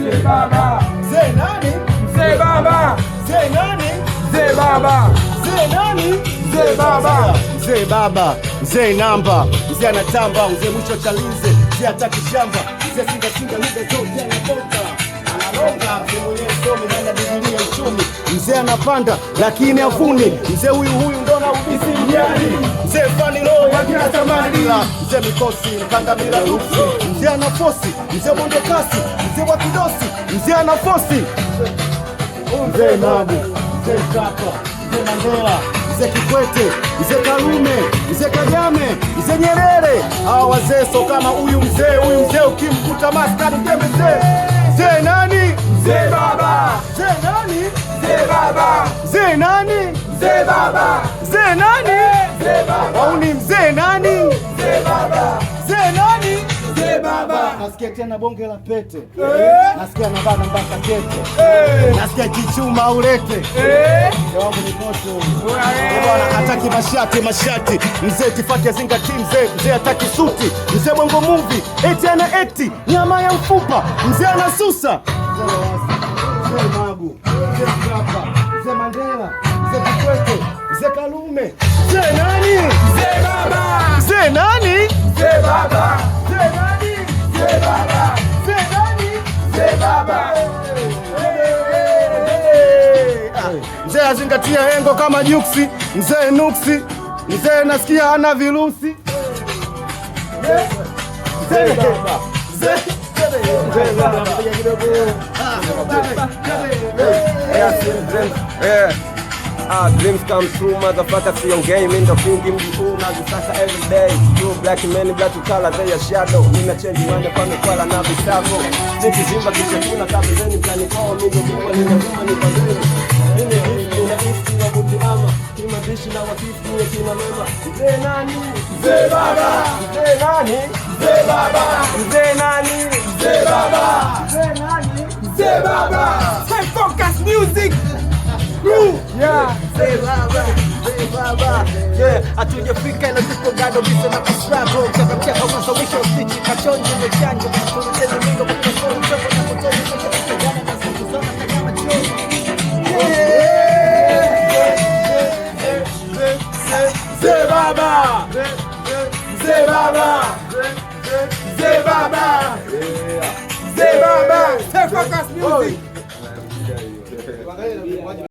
Mzee Baba. Mzee nani? Mzee Baba. Mzee nani? Mzee Baba. Mzee nani? Mzee Baba. Mzee Baba. Mzee namba. Mzee anatamba. Mzee mwisho Chalinze. Mzee hataki shamba. Mzee singa lugha zote anatoka. Analonga. Mzee mwenyewe somi na Biblia uchumi. Mzee anapanda lakini afuni. Mzee huyu ndo na ubisi mjani. Mzee fani roho ya kila tamani. Mzee mikosi mpanga bila ruhusi. Mzee anafosi. Mzee mwendo kasi. Mzee wa kidosi. Mzee anafosi. Mzee Mabu. Mzee Mkapa. Mzee Mandela. Mzee Kikwete. Mzee Karume. Mzee Kagame. Mzee Nyerere. Hawa wazee so kama huyu mzee ukimkuta maskani mzee. Mzee nani? Mzee Baba. Mzee nani? Mzee Baba. Mzee nani? Mzee Baba. Mzee nani? Mzee Baba. Au ni mzee nani? Mzee Baba. Mzee nani? Mzee Baba. Nasikia tena bonge la pete. Nasikia nabana mpaka kete. Nasikia kichuma ulete. Wangu ni moto. Bwana hataki mashati. Mzee kifati zingati mzee hataki suti. Mzee bongo movie eti nyama ya mfupa. Mzee anasusa. Mzee Magu. Mzee Mkapa. Mzee Mandela. Mzee Kikwete. Mzee Karume. Mzee nani? Mzee Baba. Mzee nani? Mzee Baba. Mzee nani? Mzee Baba. Mzee nani? Mzee Baba. Mzee azingatia engo kama juksi. Mzee nuksi. Mzee nasikia hana virusi. Mzee Baba. Dreams come true, motherfucker, see on game in the field, give me cool, now you sasa every day. You black men, black to color, they are shadow. Nina change mind upon the color, now be sabo. Niki zimba kishakuna kabizeni, plani kwa mingo kuwa, nina zuma ni pandeni. Nina iski wa butiama, kima dishi na wakifu ya kina mema. Mzee nani? Mzee Baba. Mzee nani? Mzee Baba. Mzee nani? Mzee Baba. Mzee nani? Mzee Baba. Time focus music. Yeah, Mzee Baba, Mzee Baba. Yeah, hatujafika ila tuko gado bisa na kustruggle. Chaka mwanzo mwisho stitch kachonjo mechanjo. Tunatenda mingo kwa kona choko na kutoka kwa kujana na siku zona kama choni. Mzee Baba. Mzee Baba. Mzee Baba.